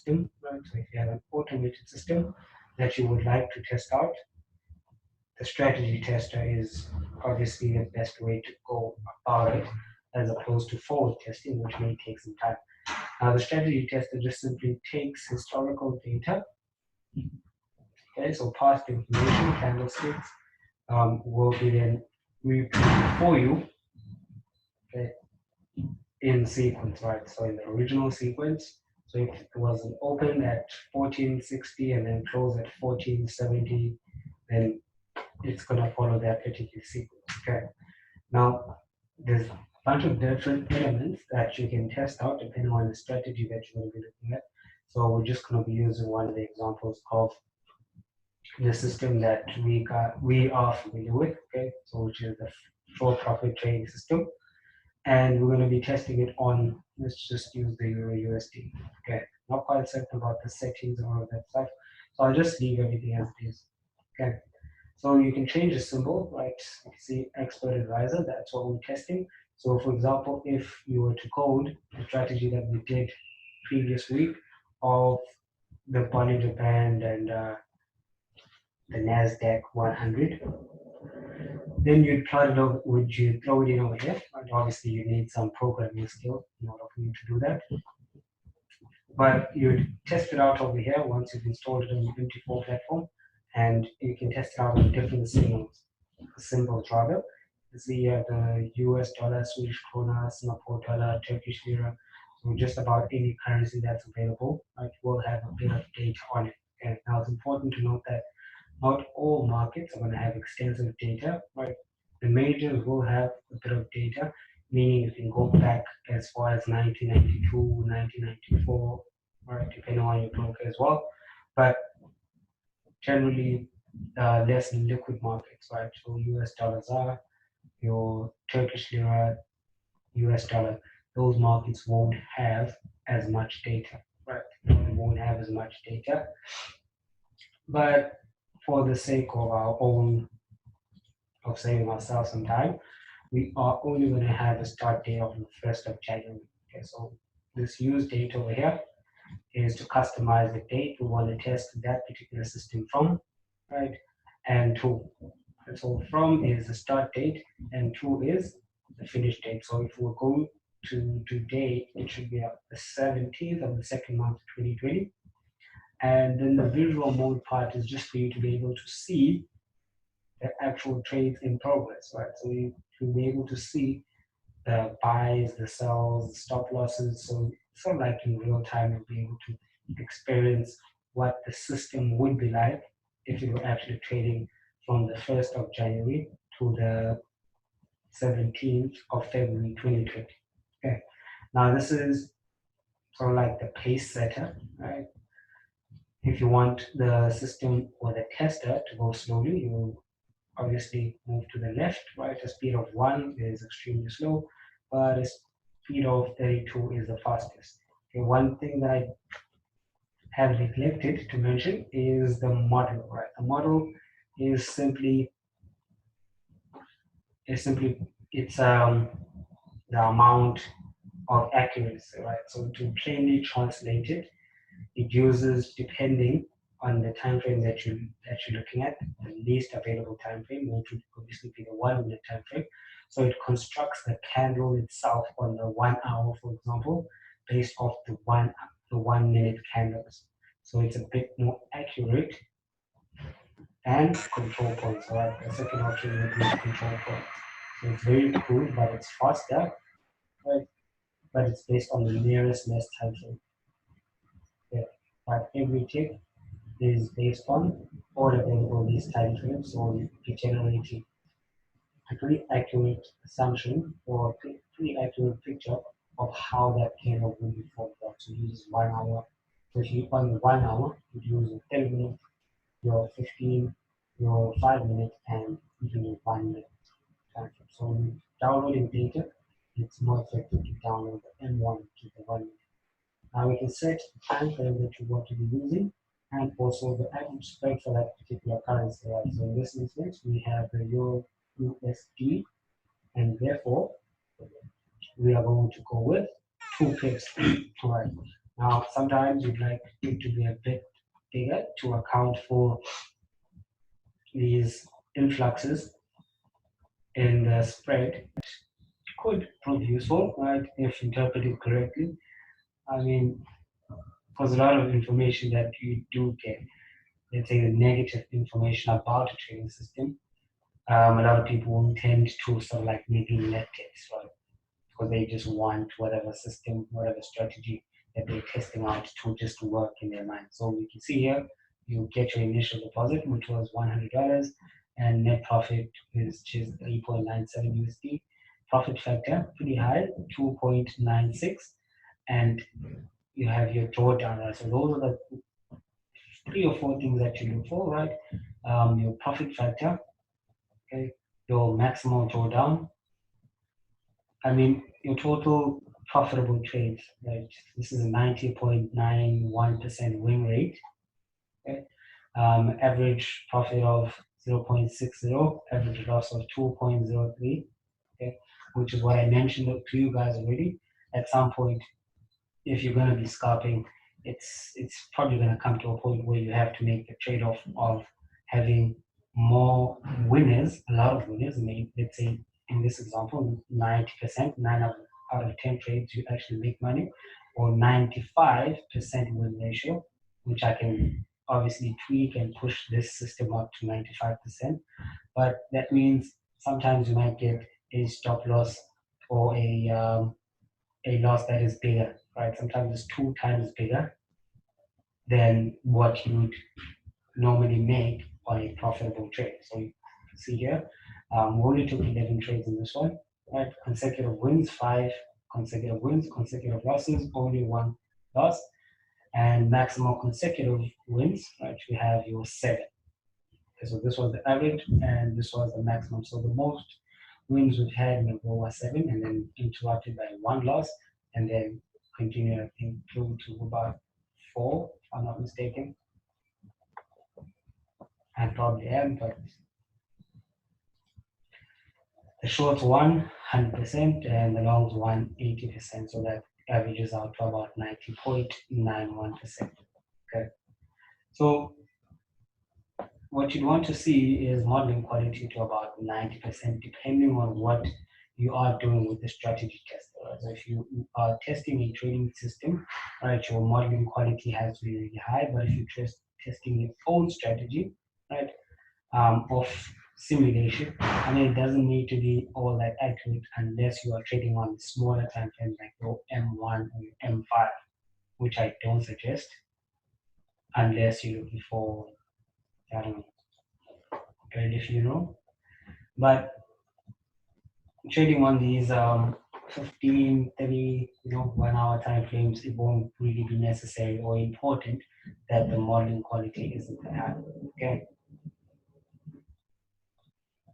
system, right? So if you have an automated system that you would like to test out, the strategy tester is obviously the best way to go about it, as opposed to forward testing, which may take some time. Now, the strategy tester just simply takes historical data, okay, so past information, candlesticks, will be then repeated for you, okay, in sequence, right? So in the original sequence, so if it was an open at 1460 and then close at 1470, then it's going to follow that particular sequence, okay? Now, there's a bunch of different elements that you can test out depending on the strategy that you're going to be looking at. So we're just going to be using one of the examples of the system that we are familiar with, okay? So which is the for-profit trading system, and we're going to be testing it on. Let's just use the Euro USD. Okay, not quite certain about the settings or all of that stuff, so I'll just leave everything as it is. Okay. So you can change the symbol, right? You can see expert advisor, that's what we're testing. So for example, if you were to code the strategy that we did previous week of the Bollinger Band and the NASDAQ 100, then you'd plot it over, would you throw it in over here? And obviously you need some programming skill in order for you to do that. But you'd test it out over here once you've installed it on your MT4 platform, and you can test it out with different symbols rather. You see the US dollar, Swedish krona, Singapore dollar, Turkish lira. So just about any currency that's available, right, will have a bit of data on it. Okay. Now it's important to note that not all markets are going to have extensive data, right? The majors will have a bit of data, meaning you can go back as far as 1992, 1994, right, depending on your broker as well. But generally, less liquid markets, right? So US dollars are, your Turkish lira, US dollar, those markets won't have as much data, right? They won't have as much data. But for the sake of our own, of saving ourselves some time, we are only going to have a start date of the 1st of January. Okay, so this use date over here is to customize the date we want to test that particular system from, right? And to, so from is the start date and to is the finish date. So if we're going to today, it should be the 17th of the second month, 2020. And then the visual mode part is just for you to be able to see the actual trades in progress, right? So you to be able to see the buys, the sells, the stop losses. So sort of like in real time, you'll be able to experience what the system would be like if you were actually trading from the 1st of January to the 17th of February 2020. Okay. Now this is sort of like the pace setter, right? If you want the system or the tester to go slowly, you will obviously move to the left, right? A speed of 1 is extremely slow, but a speed of 32 is the fastest. Okay, one thing that I have neglected to mention is the model, right? The model is simply it's the amount of accuracy, right? So to plainly translate it, it uses, depending on the time frame that you're looking at, the least available time frame, which would obviously be the 1 minute time frame. So it constructs the candle itself on the 1 hour, for example, based off the 1 minute candles. So it's a bit more accurate, and control points. So the second option would be control points. So it's very cool, but it's faster, right? But it's based on the nearest less time frame. Yeah. But every tick is based on all available these time frames, so you generate a pretty accurate assumption or a pretty accurate picture of how that candle will be formed out. So you use 1 hour. So if you on 1 hour, you use a 10 minute, your 15, your 5 minute, and even your 1 minute time frame. So when you're downloading data, it's more effective to download the M1 to the 1 minute. Now we can set the time frame that you want to be using and also the average spread for that particular currency. Right? So in this instance, we have the Euro USD, and therefore we are going to go with 2 pips. All right. Now, sometimes you'd like it to be a bit bigger to account for these influxes in the spread. Could prove useful, right, if interpreted correctly. I mean, because a lot of information that you do get, let's say the negative information about a trading system, a lot of people will tend to sort of like neglect it, right? Because they just want whatever system, whatever strategy that they're testing out to just work in their mind. So you can see here, you get your initial deposit, which was $100, and net profit is just 3.97 USD. Profit factor pretty high, 2.96, and you have your drawdown. Right? So those are the 3 or 4 things that you look for, right? Your profit factor, okay, your maximum drawdown. I mean, your total profitable trades, right? This is a 90.91% win rate. Okay? Average profit of 0.60, average loss of 2.03, okay? Which is what I mentioned to you guys already. At some point, if you're going to be scalping, it's probably going to come to a point where you have to make the trade-off of having more winners, a lot of winners. Maybe let's say in this example, 90%, 9 out of 10 trades you actually make money, or 95% win ratio, which I can obviously tweak and push this system up to 95%. But that means sometimes you might get a stop loss or a loss that is bigger, right? Sometimes it's 2 times bigger than what you would normally make on a profitable trade. So you can see here, we only took 11 trades in this one, right? Consecutive wins, 5 consecutive wins, consecutive losses, only 1 loss, and maximum consecutive wins, right? We have your 7. Okay, so this was the average, and this was the maximum. So the most wins we've had in a row was 7, and then interrupted by 1 loss, and then continued, I think, through to about 4, if I'm not mistaken. I probably am, but the shorts won 100%, and the longs won 80%, so that averages out to about 90.91%. Okay, so what you'd want to see is modeling quality to about 90%, depending on what you are doing with the strategy test. Right? So if you are testing a trading system, right, your modeling quality has to be really high. But if you're testing your own strategy, right, of simulation, I mean, it doesn't need to be all that accurate unless you are trading on smaller time frames like your M1 or your M5, which I don't suggest unless you're looking for, I don't know, if you know. But trading on these 15, 30, 1 hour time frames, it won't really be necessary or important that the modeling quality isn't that high. Okay.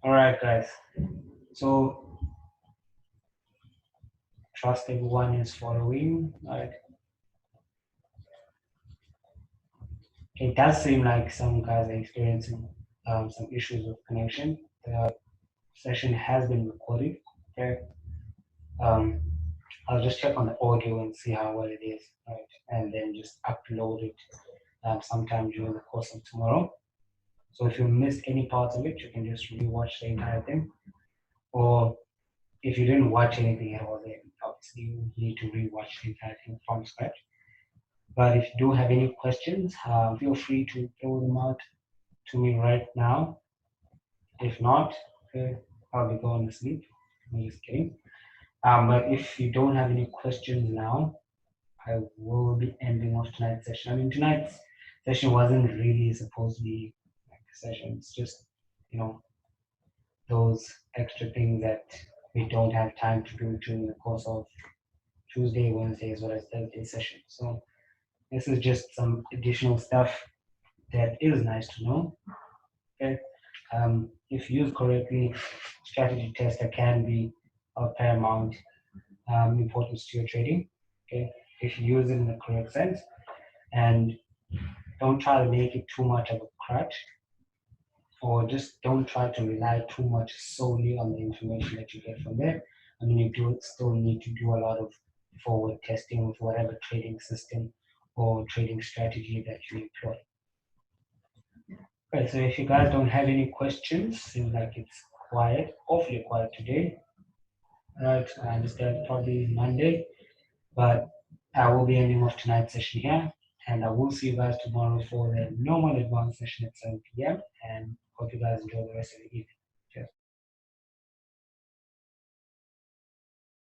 All right, guys. So trust everyone is following. Right. It does seem like some guys are experiencing some issues with connection. The session has been recorded. Okay. I'll just check on the audio and see how well it is, right? And then just upload it sometime during the course of tomorrow. So if you missed any parts of it, you can just rewatch the entire thing. Or if you didn't watch anything at all, then obviously you need to rewatch the entire thing from scratch. But if you do have any questions, feel free to throw them out to me right now. If not, okay, I'll be going to sleep. I'm just kidding. But if you don't have any questions now, I will be ending off tonight's session. I mean, tonight's session wasn't really supposed to be like a session. It's just, those extra things that we don't have time to do during the course of Tuesday, Wednesday, as well as Thursday session. So this is just some additional stuff that is nice to know. Okay. If used correctly, strategy tester can be of paramount importance to your trading. Okay. If you use it in the correct sense, and don't try to make it too much of a crutch, or just don't try to rely too much solely on the information that you get from there. I mean, you do still need to do a lot of forward testing with whatever trading system or trading strategy that you employ. Right, so if you guys don't have any questions, seems like it's quiet, awfully quiet today. Right, I understand probably Monday, but I will be ending off tonight's session here, and I will see you guys tomorrow for the normal advanced session at 7 p.m. and hope you guys enjoy the rest of the evening.